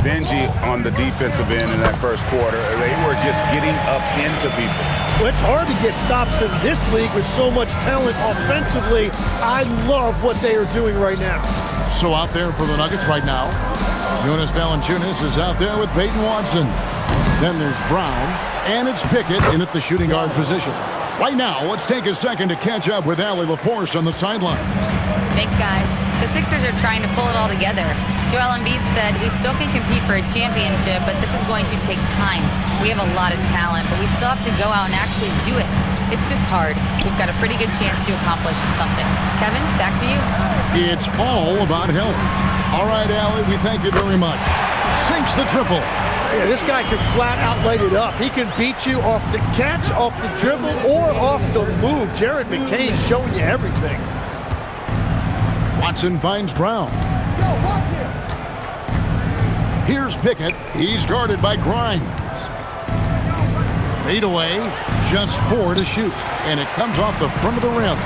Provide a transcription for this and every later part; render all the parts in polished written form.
stingy on the defensive end in that first quarter. They were just getting up into people. Well, it's hard to get stops in this league with so much talent offensively. I love what they are doing right now. So out there for the Nuggets right now, Jonas Valanciunas is out there with Peyton Watson. Then there's Brown, and it's Pickett in at the shooting guard position. Right now, let's take a second to catch up with Allie LaForce on the sideline. Thanks, guys. The Sixers are trying to pull it all together. Joel Embiid said, we still can compete for a championship, but this is going to take time. We have a lot of talent, but we still have to go out and actually do it. It's just hard. We've got a pretty good chance to accomplish something. Kevin, back to you. It's all about health. All right, Allie, we thank you very much. Sinks the triple. Yeah, this guy can flat out light it up. He can beat you off the catch, off the dribble, or off the move. Jared McCain showing you everything. Watson finds Brown. Here's Pickett. He's guarded by Grimes. Fade away, just 4 to shoot. And it comes off the front of the rim.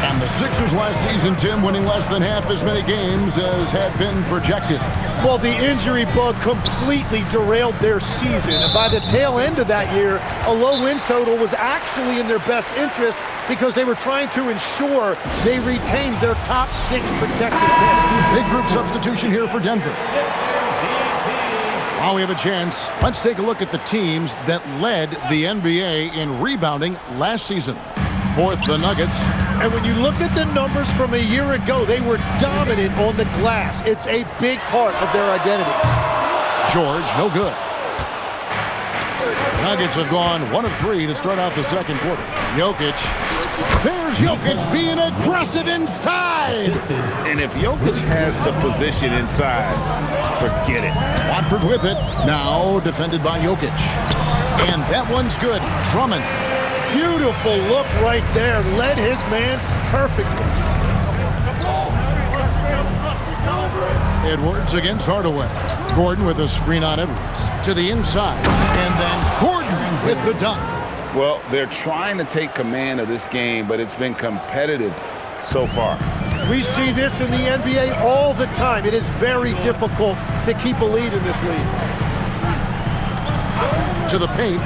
And the Sixers last season, Tim, winning less than half as many games as had been projected. Well, the injury bug completely derailed their season. And by the tail end of that year, a low win total was actually in their best interest because they were trying to ensure they retained their top 6 protected picks. Big group substitution here for Denver. While we have a chance, let's take a look at the teams that led the NBA in rebounding last season. Fourth, the Nuggets. And when you look at the numbers from a year ago, they were dominant on the glass. It's a big part of their identity. George, no good. Nuggets have gone 1 of 3 to start out the second quarter. Jokic. There's Jokic being aggressive inside. And if Jokic has the position inside, forget it. Watford with it. Now defended by Jokic. And that one's good. Drummond. Beautiful look right there. Led his man perfectly. Edwards against Hardaway. Gordon with a screen on Edwards. To the inside. And then Gordon with the dunk. Well, they're trying to take command of this game, but it's been competitive so far. We see this in the NBA all the time. It is very difficult to keep a lead in this league. To the paint.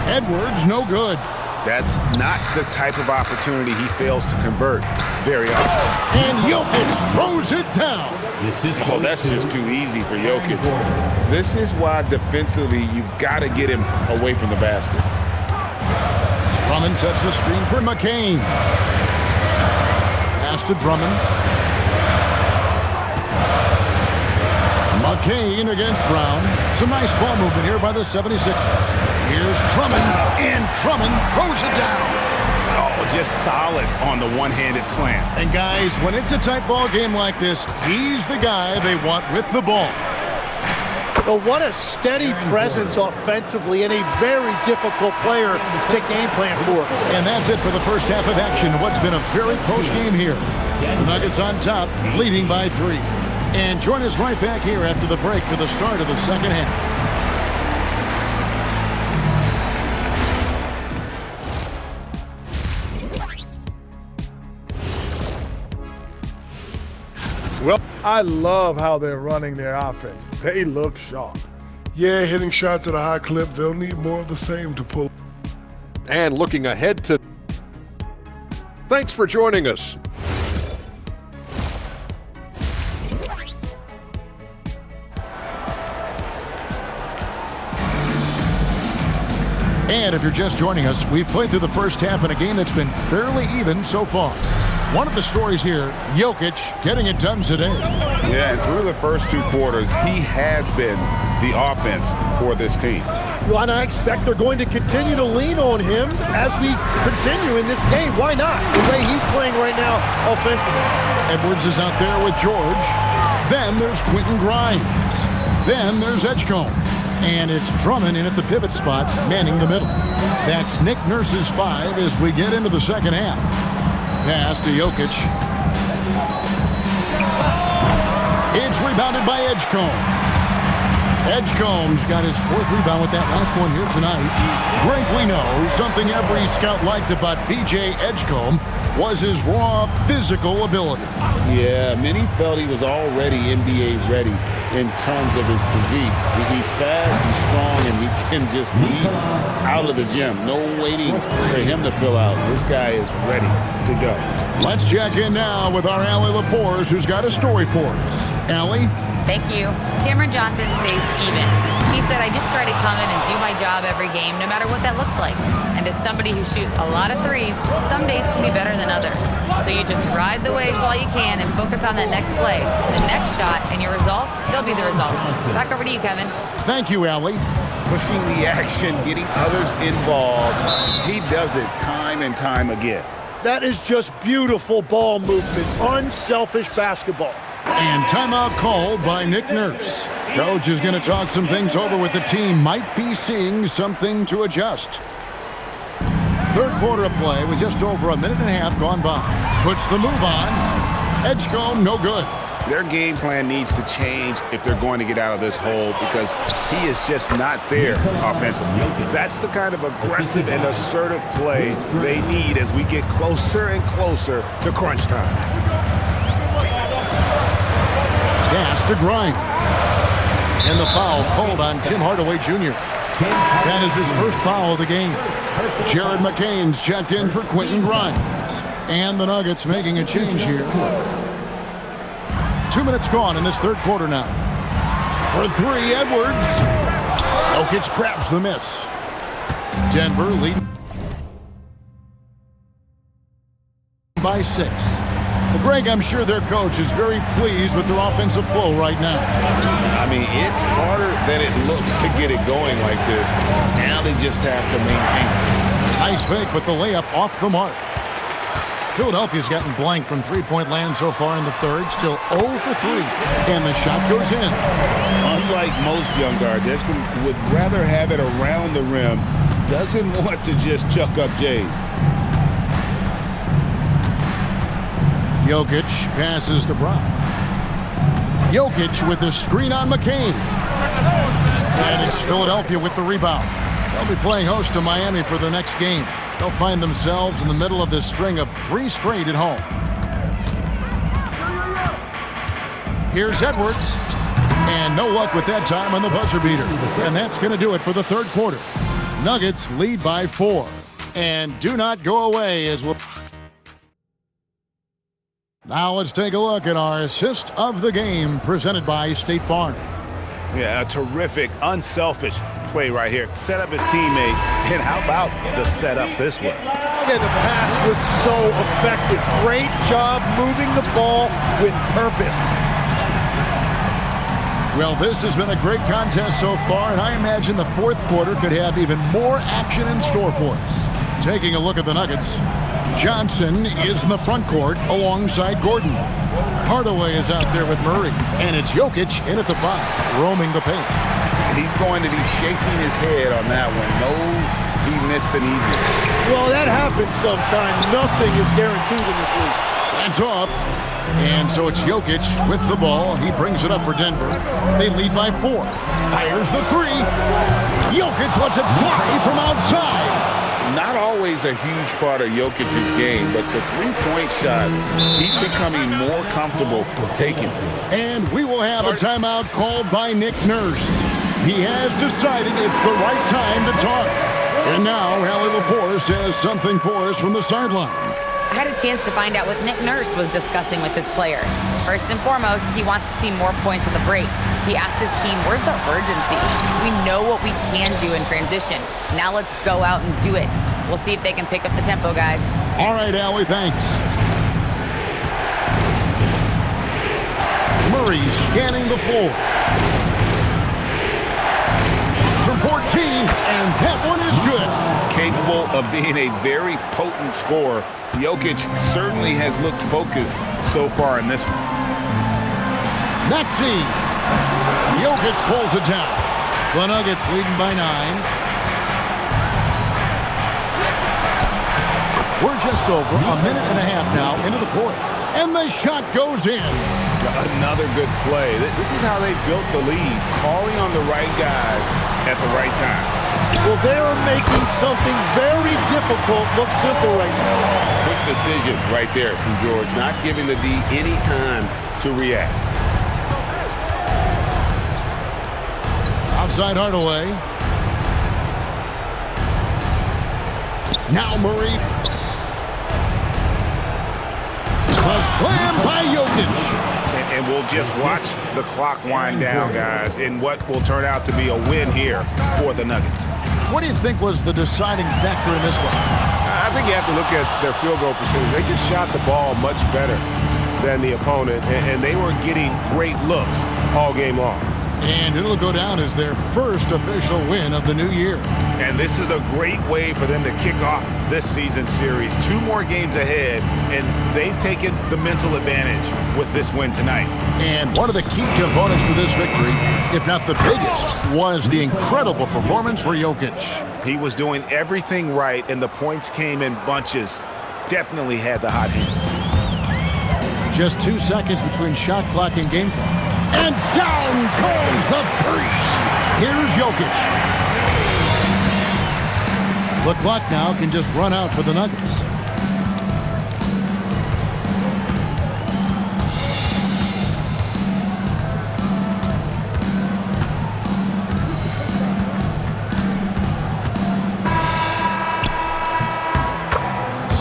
Edwards, no good. That's not the type of opportunity he fails to convert very often. And Jokic throws it down. Oh, that's just too easy for Jokic. This is why defensively you've got to get him away from the basket. Drummond sets the screen for McCain. Pass to Drummond. McCain against Brown. Some nice ball movement here by the 76ers. Here's Drummond, and Drummond throws it down. Oh, just solid on the one-handed slam. And guys, when it's a tight ball game like this, he's the guy they want with the ball. But what a steady presence offensively and a very difficult player to game plan for. And that's it for the first half of action. What's been a very close game here. The Nuggets on top, leading by 3. And join us right back here after the break for the start of the second half. Well, I love how they're running their offense. They look sharp. Yeah, hitting shots at a high clip. They'll need more of the same to pull. And looking ahead to... Thanks for joining us. And if you're just joining us, we've played through the first half in a game that's been fairly even so far. One of the stories here, Jokic getting it done today. Yeah, and through the first 2 quarters, he has been the offense for this team. Well, and I expect they're going to continue to lean on him as we continue in this game. Why not? The way he's playing right now offensively. Edwards is out there with George. Then there's Quentin Grimes. Then there's Edgecombe. And it's Drummond in at the pivot spot, manning the middle. That's Nick Nurse's 5 as we get into the second half. Pass to Jokic. It's rebounded by Edgecombe. Edgecombe's got his 4th rebound with that last one here tonight. Greg, we know something every scout liked about PJ Edgecombe was his raw physical ability. Yeah, many felt he was already NBA ready in terms of his physique. He's fast, he's strong, and he can just leave out of the gym. No waiting for him to fill out. This guy is ready to go. Let's check in now with our Allie LaForce, who's got a story for us. Allie? Thank you. Cameron Johnson stays even. He said, I just try to come in and do my job every game, no matter what that looks like. And as somebody who shoots a lot of threes, some days can be better than others. So you just ride the waves while you can and focus on that next play, the next shot, and your results, they'll be the results. Back over to you, Kevin. Thank you, Allie. Pushing the action, getting others involved. He does it time and time again. That is just beautiful ball movement, unselfish basketball. And timeout called by Nick Nurse. Coach is going to talk some things over with the team. Might be seeing something to adjust. Third quarter of play with just over a minute and a half gone by. Puts the move on. Edgecombe, no good. Their game plan needs to change if they're going to get out of this hole because he is just not there offensively. That's the kind of aggressive and assertive play they need as we get closer and closer to crunch time. Pass to Grimes. And the foul called on Tim Hardaway Jr. That is his first foul of the game. Jared McCain's checked in for Quentin Grimes. And the Nuggets making a change here. 2 minutes gone in this third quarter now. For three, Edwards. Jokic grabs the miss. Denver leading by 6. Well, Greg, I'm sure their coach is very pleased with their offensive flow right now. I mean, it's harder than it looks to get it going like this. Now they just have to maintain it. Nice fake, but the layup off the mark. Philadelphia's gotten blank from three-point land so far in the third. Still 0 for 3. And the shot goes in. Unlike most young guards, Edgecombe would rather have it around the rim. Doesn't want to just chuck up Jays. Jokic passes to Brown. Jokic with the screen on McCain. And it's Philadelphia with the rebound. They'll be playing host to Miami for the next game. They'll find themselves in the middle of this string of 3 straight at home. Here's Edwards. And no luck with that time on the buzzer beater. And that's going to do it for the third quarter. Nuggets lead by 4. And do not go away as we'll... Now let's take a look at our assist of the game presented by State Farm. Yeah, a terrific, unselfish play right here. Set up his teammate, and how about the setup this was? Yeah, the pass was so effective. Great job moving the ball with purpose. Well, this has been a great contest so far, and I imagine the fourth quarter could have even more action in store for us. Taking a look at the Nuggets, Johnson is in the front court alongside Gordon. Hardaway is out there with Murray, and it's Jokic in at the 5, roaming the paint. He's going to be shaking his head on that one. Knows he missed an easy one. Well, that happens sometime. Nothing is guaranteed in this league. Hands off. And so it's Jokic with the ball. He brings it up for Denver. They lead by 4. Fires the 3. Jokic lets it fly from outside. Not always a huge part of Jokic's game, but the three-point shot, he's becoming more comfortable taking. And we will have a timeout called by Nick Nurse. He has decided it's the right time to talk. And now Allie LaForce has something for us from the sideline. I had a chance to find out what Nick Nurse was discussing with his players. First and foremost, he wants to see more points at the break. He asked his team, where's the urgency? We know what we can do in transition. Now let's go out and do it. We'll see if they can pick up the tempo, guys. All right, Allie, thanks. Murray scanning the floor. From 14, and that one is good. Capable of being a very potent scorer, Jokic certainly has looked focused so far in this one. Maxey. Jokic pulls it down. The Nuggets leading by 9. We're just over a minute and a half now into the fourth. And the shot goes in. Another good play. This is how they built the lead, calling on the right guys at the right time. Well, they're making something very difficult look simple right now. Quick decision right there from George, not giving the D any time to react. outside Hardaway. Now Murray. The slam by Jokic. And we'll just watch the clock wind down, guys, in what will turn out to be a win here for the Nuggets. What do you think was the deciding factor in this one? I think you have to look at their field goal percentage. They just shot the ball much better than the opponent, and they were getting great looks all game long. And it'll go down as their first official win of the new year. And this is a great way for them to kick off this season series. 2 more games ahead, and they've taken the mental advantage with this win tonight. And one of the key components to this victory, if not the biggest, was the incredible performance for Jokic. He was doing everything right, and the points came in bunches. Definitely had the hot hand. Just 2 seconds between shot clock and game clock. And down goes the three. Here's Jokic. The clock now can just run out for the Nuggets.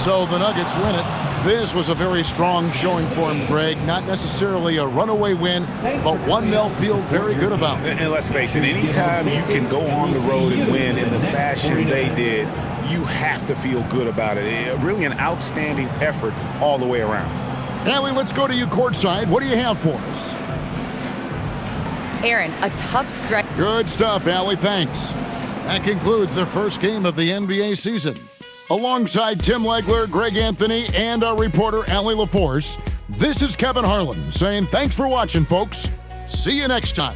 So the Nuggets win it. This was a very strong showing for him, Greg. Not necessarily a runaway win, but one they'll feel very good about. And let's face it, anytime you can go on the road and win in the fashion they did, you have to feel good about it. Really an outstanding effort all the way around. Allie, let's go to you courtside. What do you have for us? Aaron, a tough stretch. Good stuff, Allie. Thanks. That concludes the first game of the NBA season. Alongside Tim Legler, Greg Anthony, and our reporter, Allie LaForce, this is Kevin Harlan saying thanks for watching, folks. See you next time.